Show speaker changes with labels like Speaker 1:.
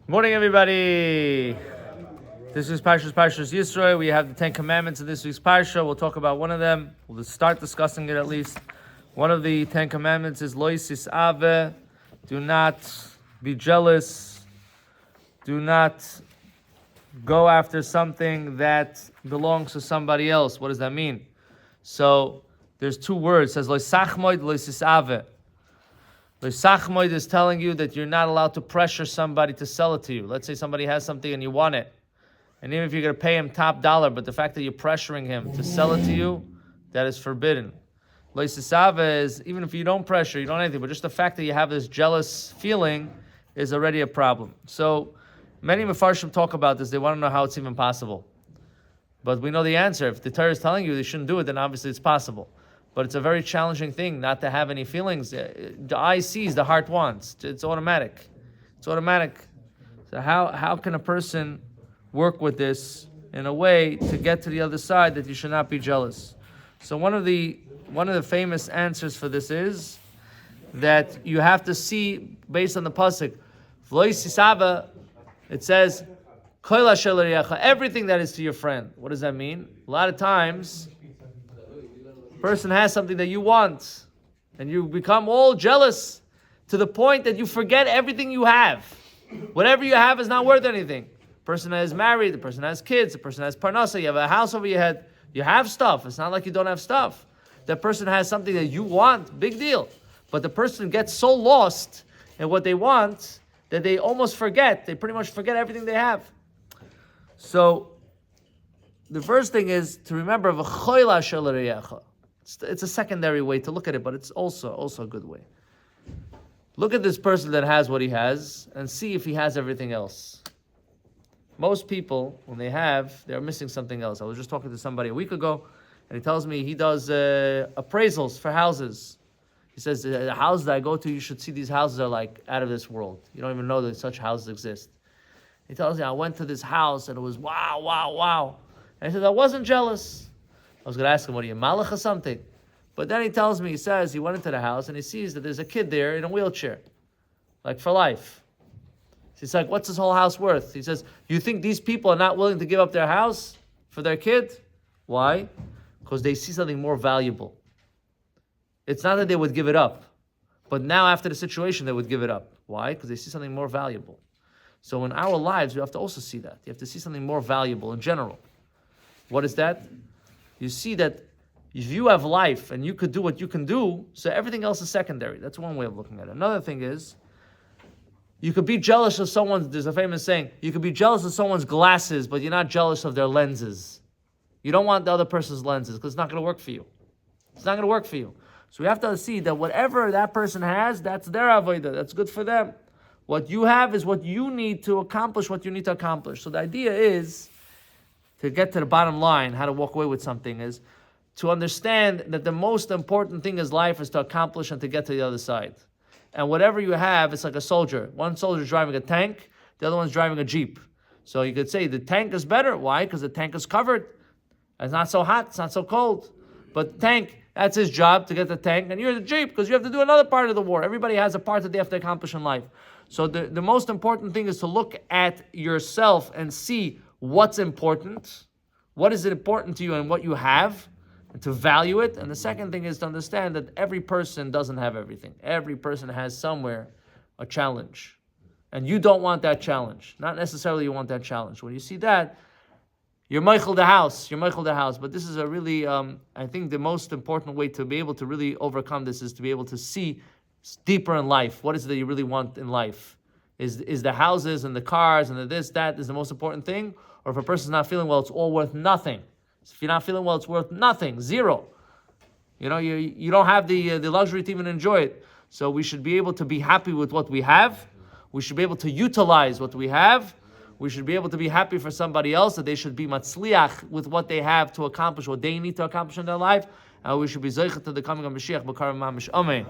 Speaker 1: Morning, everybody. This is Parshas Yitro. We have the 10 Commandments in this week's Parsha. We'll talk about one of them. We'll start discussing it at least. One of the 10 Commandments is Lo Yisave. Do not be jealous. Do not go after something that belongs to somebody else. What does that mean? So there's two words. It says Lo Sachmoid, Lo Yisave. The Sachmoid is telling you that you're not allowed to pressure somebody to sell it to you. Let's say somebody has something and you want it. And even if you're going to pay him top dollar, but the fact that you're pressuring him to sell it to you, that is forbidden. Lo Yisave is, even if you don't pressure, you don't anything, but just the fact that you have this jealous feeling is already a problem. So many Mefarshim talk about this. They want to know how it's even possible. But we know the answer. If the Torah is telling you they shouldn't do it, then obviously it's possible. But it's a very challenging thing not to have any feelings. The eye sees, the heart wants. It's automatic. It's automatic. So how can a person work with this in a way to get to the other side that you should not be jealous? So one of the famous answers for this is that you have to see, based on the pasuk, V'lo yisave, it says, Kol asher l'reacha, everything that is to your friend. What does that mean? A lot of times, person has something that you want, and you become all jealous to the point that you forget everything you have. Whatever you have is not worth anything. Person is married, the person has kids, the person has parnasa, you have a house over your head, you have stuff. It's not like you don't have stuff. That person has something that you want, big deal. But the person gets so lost in what they want that they almost forget. They pretty much forget everything they have. So the first thing is to remember v'choil asher l'reacha. It's a secondary way to look at it, but it's also a good way. Look at this person that has what he has and see if he has everything else. Most people, when they're missing something else. I was just talking to somebody a week ago, and he tells me he does appraisals for houses. He says, the houses that I go to, you should see these houses are like out of this world. You don't even know that such houses exist. He tells me, I went to this house, and it was wow, wow, wow. And he says, I wasn't jealous. I was going to ask him, what are you, malach or something? But then he tells me, he says, he went into the house and he sees that there's a kid there in a wheelchair, like for life. He's like, what's this whole house worth? He says, you think these people are not willing to give up their house for their kid? Why? Because they see something more valuable. It's not that they would give it up, but now after the situation, they would give it up. Why? Because they see something more valuable. So in our lives, we have to also see that. You have to see something more valuable in general. What is that? You see that if you have life and you could do what you can do, so everything else is secondary. That's one way of looking at it. Another thing is, you could be jealous of someone's, there's a famous saying, you could be jealous of someone's glasses, but you're not jealous of their lenses. You don't want the other person's lenses because it's not going to work for you. It's not going to work for you. So we have to see that whatever that person has, that's their avodah. That's good for them. What you have is what you need to accomplish, what you need to accomplish. So the idea is, to get to the bottom line, how to walk away with something, is to understand that the most important thing in life is to accomplish and to get to the other side. And whatever you have, it's like a soldier. One soldier is driving a tank, the other one's driving a Jeep. So you could say the tank is better. Why? Because the tank is covered. It's not so hot, it's not so cold. But the tank, that's his job, to get the tank. And you're the Jeep, because you have to do another part of the war. Everybody has a part that they have to accomplish in life. So the most important thing is to look at yourself and see what's important, what is important to you and what you have, and to value it. And the second thing is to understand that every person doesn't have everything. Every person has somewhere a challenge. And you don't want that challenge. Not necessarily you want that challenge. When you see that, you're Michael the house. But this is a really, I think the most important way to be able to really overcome this is to be able to see deeper in life. What is it that you really want in life? Is the houses and the cars and the this, that is the most important thing? Or if a person's not feeling well, it's all worth nothing. If you're not feeling well, it's worth nothing, zero. You know, you don't have the luxury to even enjoy it. So we should be able to be happy with what we have. We should be able to utilize what we have. We should be able to be happy for somebody else, that they should be matzliach with what they have to accomplish what they need to accomplish in their life. And we should be zeicha to the coming of Mashiach, B'karam Mamish. Amen.